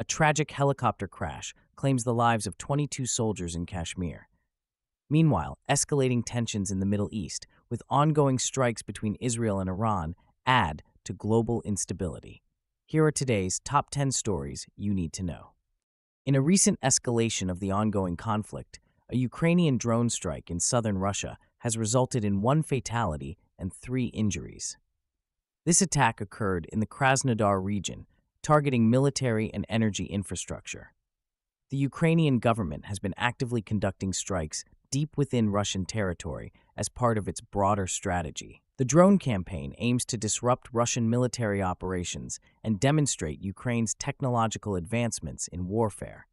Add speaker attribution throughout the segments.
Speaker 1: a tragic helicopter crash claims the lives of 22 soldiers in Kashmir. Meanwhile, escalating tensions in the Middle East, with ongoing strikes between Israel and Iran, add to global instability. Here are today's top 10 stories you need to know. In a recent escalation of the ongoing conflict, a Ukrainian drone strike in southern Russia has resulted in 1 fatality and 3 injuries. This attack occurred in the Krasnodar region, targeting military and energy infrastructure. The Ukrainian government has been actively conducting strikes deep within Russian territory as part of its broader strategy. The drone campaign aims to disrupt Russian military operations and demonstrate Ukraine's technological advancements in warfare.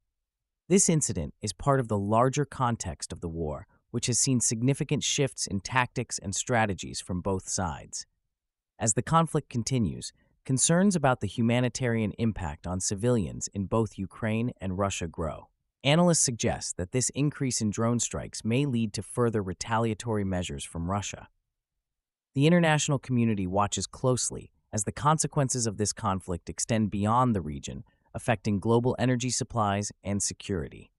Speaker 1: This incident is part of the larger context of the war, which has seen significant shifts in tactics and strategies from both sides. As the conflict continues, concerns about the humanitarian impact on civilians in both Ukraine and Russia grow. Analysts suggest that this increase in drone strikes may lead to further retaliatory measures from Russia. The international community watches closely as the consequences of this conflict extend beyond the region, affecting global energy supplies and security.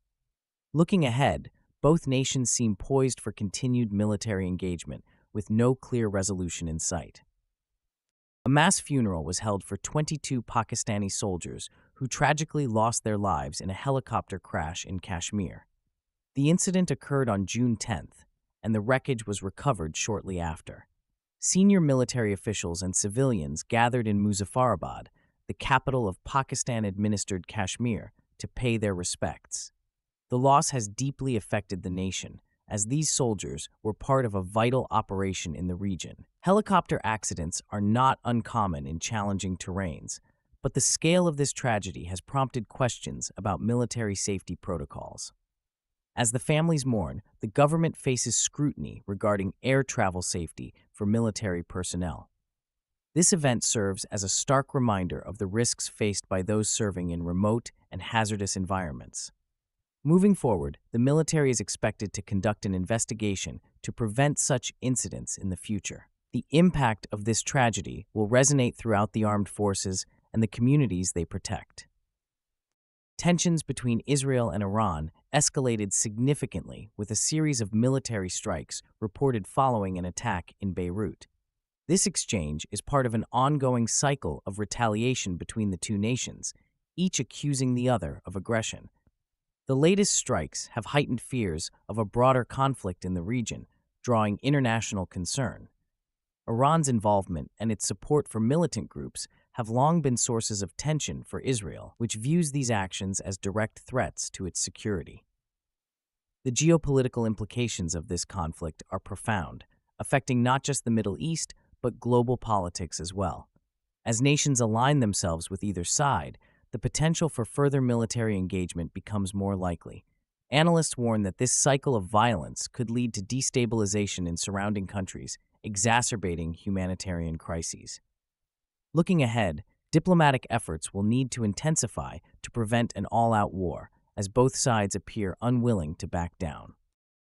Speaker 1: Looking ahead, both nations seem poised for continued military engagement, with no clear resolution in sight. A mass funeral was held for 22 Pakistani soldiers who tragically lost their lives in a helicopter crash in Kashmir. The incident occurred on June 10th, and the wreckage was recovered shortly after. Senior military officials and civilians gathered in Muzaffarabad, the capital of Pakistan-administered Kashmir, to pay their respects. The loss has deeply affected the nation, as these soldiers were part of a vital operation in the region. Helicopter accidents are not uncommon in challenging terrains, but the scale of this tragedy has prompted questions about military safety protocols. As the families mourn, the government faces scrutiny regarding air travel safety for military personnel. This event serves as a stark reminder of the risks faced by those serving in remote and hazardous environments. Moving forward, the military is expected to conduct an investigation to prevent such incidents in the future. The impact of this tragedy will resonate throughout the armed forces and the communities they protect. Tensions between Israel and Iran escalated significantly with a series of military strikes reported following an attack in Beirut. This exchange is part of an ongoing cycle of retaliation between the two nations, each accusing the other of aggression. The latest strikes have heightened fears of a broader conflict in the region, drawing international concern. Iran's involvement and its support for militant groups have long been sources of tension for Israel, which views these actions as direct threats to its security. The geopolitical implications of this conflict are profound, affecting not just the Middle East, but global politics as well. As nations align themselves with either side, the potential for further military engagement becomes more likely. Analysts warn that this cycle of violence could lead to destabilization in surrounding countries, exacerbating humanitarian crises. Looking ahead, diplomatic efforts will need to intensify to prevent an all-out war, as both sides appear unwilling to back down.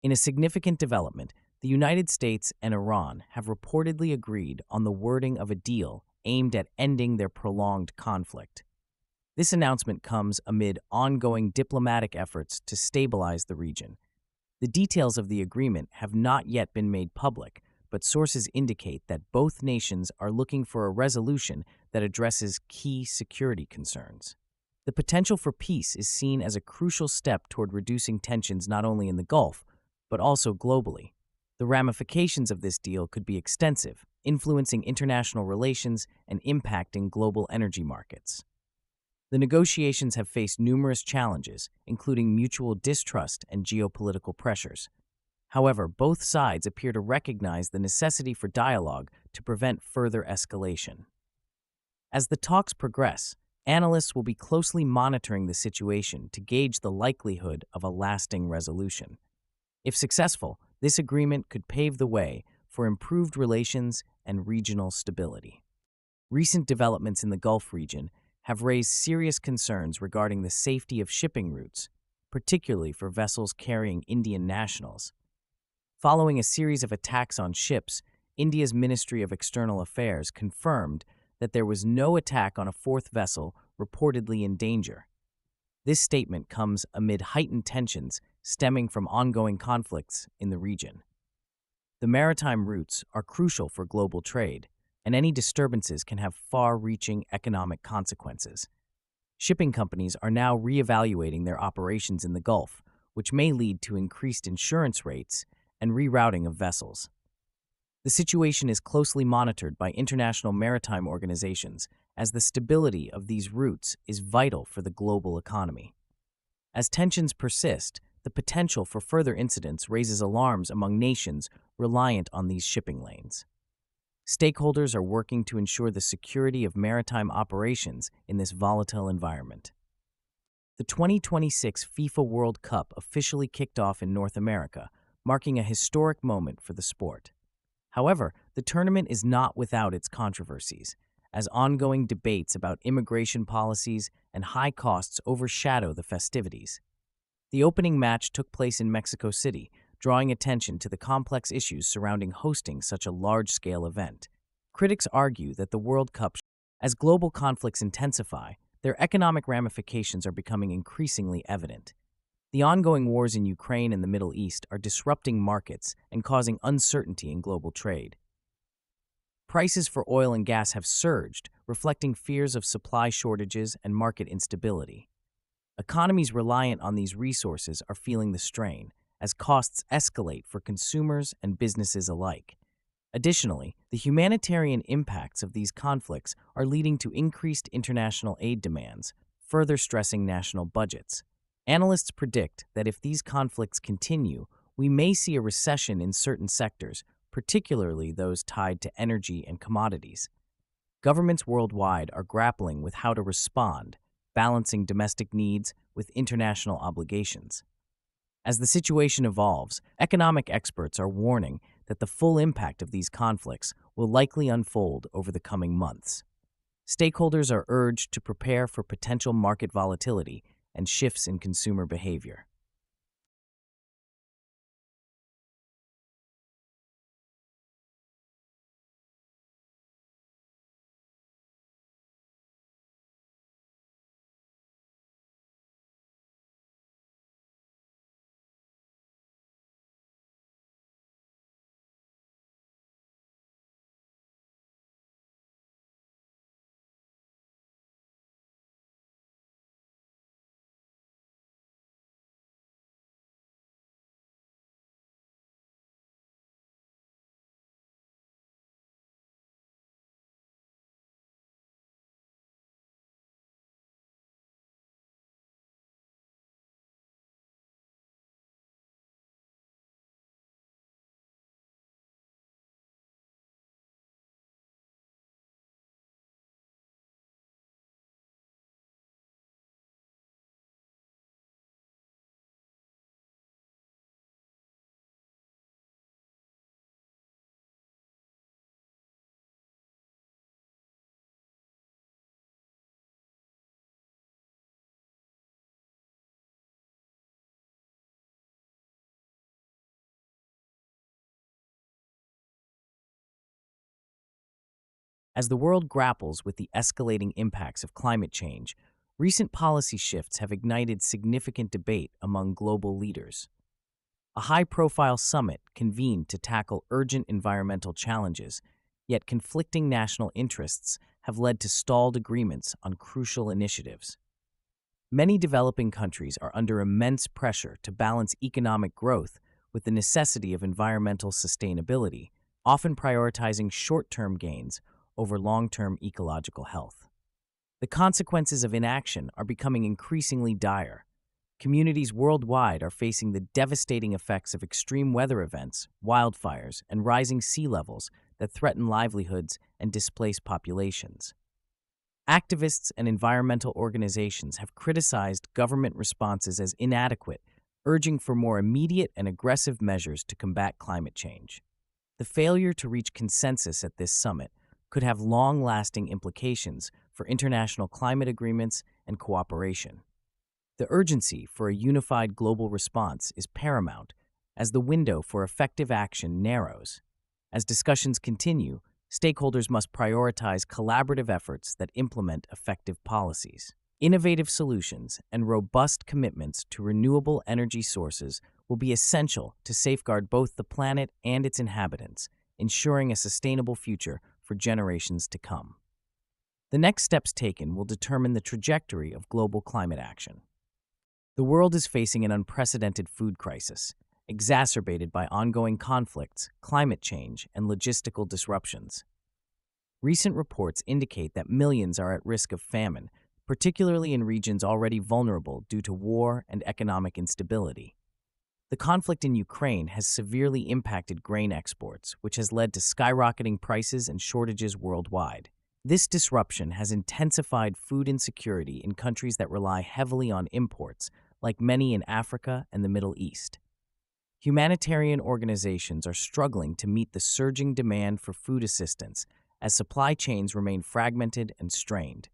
Speaker 1: In a significant development, the United States and Iran have reportedly agreed on the wording of a deal aimed at ending their prolonged conflict. This announcement comes amid ongoing diplomatic efforts to stabilize the region. The details of the agreement have not yet been made public, but sources indicate that both nations are looking for a resolution that addresses key security concerns. The potential for peace is seen as a crucial step toward reducing tensions not only in the Gulf, but also globally. The ramifications of this deal could be extensive, influencing international relations and impacting global energy markets. The negotiations have faced numerous challenges, including mutual distrust and geopolitical pressures. However, both sides appear to recognize the necessity for dialogue to prevent further escalation. As the talks progress, analysts will be closely monitoring the situation to gauge the likelihood of a lasting resolution. If successful, this agreement could pave the way for improved relations and regional stability. Recent developments in the Gulf region have raised serious concerns regarding the safety of shipping routes, particularly for vessels carrying Indian nationals. Following a series of attacks on ships, India's Ministry of External Affairs confirmed that there was no attack on a fourth vessel reportedly in danger. This statement comes amid heightened tensions stemming from ongoing conflicts in the region. The maritime routes are crucial for global trade, and any disturbances can have far-reaching economic consequences. Shipping companies are now reevaluating their operations in the Gulf, which may lead to increased insurance rates and rerouting of vessels. The situation is closely monitored by international maritime organizations, as the stability of these routes is vital for the global economy. As tensions persist, the potential for further incidents raises alarms among nations reliant on these shipping lanes. Stakeholders are working to ensure the security of maritime operations in this volatile environment. The 2026 FIFA World Cup officially kicked off in North America, marking a historic moment for the sport. However, the tournament is not without its controversies, as ongoing debates about immigration policies and high costs overshadow the festivities. The opening match took place in Mexico City, drawing attention to the complex issues surrounding hosting such a large-scale event. Critics argue that the World Cup, as global conflicts intensify, their economic ramifications are becoming increasingly evident. The ongoing wars in Ukraine and the Middle East are disrupting markets and causing uncertainty in global trade. Prices for oil and gas have surged, reflecting fears of supply shortages and market instability. Economies reliant on these resources are feeling the strain, as costs escalate for consumers and businesses alike. Additionally, the humanitarian impacts of these conflicts are leading to increased international aid demands, further stressing national budgets. Analysts predict that if these conflicts continue, we may see a recession in certain sectors, particularly those tied to energy and commodities. Governments worldwide are grappling with how to respond, balancing domestic needs with international obligations. As the situation evolves, economic experts are warning that the full impact of these conflicts will likely unfold over the coming months. Stakeholders are urged to prepare for potential market volatility and shifts in consumer behavior. As the world grapples with the escalating impacts of climate change, recent policy shifts have ignited significant debate among global leaders. A high-profile summit convened to tackle urgent environmental challenges, yet conflicting national interests have led to stalled agreements on crucial initiatives. Many developing countries are under immense pressure to balance economic growth with the necessity of environmental sustainability, often prioritizing short-term gains over long-term ecological health. The consequences of inaction are becoming increasingly dire. Communities worldwide are facing the devastating effects of extreme weather events, wildfires, and rising sea levels that threaten livelihoods and displace populations. Activists and environmental organizations have criticized government responses as inadequate, urging for more immediate and aggressive measures to combat climate change. The failure to reach consensus at this summit could have long-lasting implications for international climate agreements and cooperation. The urgency for a unified global response is paramount as the window for effective action narrows. As discussions continue, stakeholders must prioritize collaborative efforts that implement effective policies. Innovative solutions and robust commitments to renewable energy sources will be essential to safeguard both the planet and its inhabitants, ensuring a sustainable future for generations to come. The next steps taken will determine the trajectory of global climate action. The world is facing an unprecedented food crisis, exacerbated by ongoing conflicts, climate change, and logistical disruptions. Recent reports indicate that millions are at risk of famine, particularly in regions already vulnerable due to war and economic instability. The conflict in Ukraine has severely impacted grain exports, which has led to skyrocketing prices and shortages worldwide. This disruption has intensified food insecurity in countries that rely heavily on imports, like many in Africa and the Middle East. Humanitarian organizations are struggling to meet the surging demand for food assistance as supply chains remain fragmented and strained.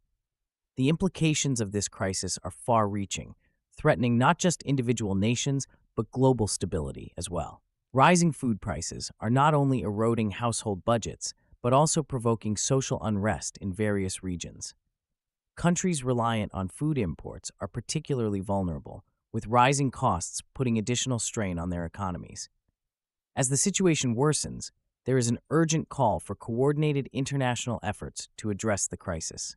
Speaker 1: The implications of this crisis are far-reaching, threatening not just individual nations, but global stability as well. Rising food prices are not only eroding household budgets, but also provoking social unrest in various regions. Countries reliant on food imports are particularly vulnerable, with rising costs putting additional strain on their economies. As the situation worsens, there is an urgent call for coordinated international efforts to address the crisis.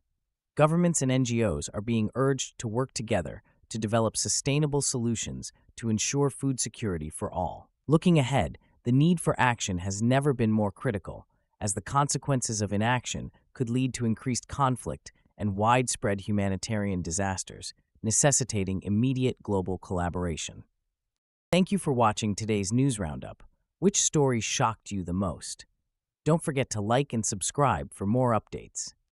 Speaker 1: Governments and NGOs are being urged to work together to develop sustainable solutions to ensure food security for all. Looking ahead, the need for action has never been more critical, as the consequences of inaction could lead to increased conflict and widespread humanitarian disasters, necessitating immediate global collaboration. Thank you for watching today's news roundup. Which story shocked you the most? Don't forget to like and subscribe for more updates.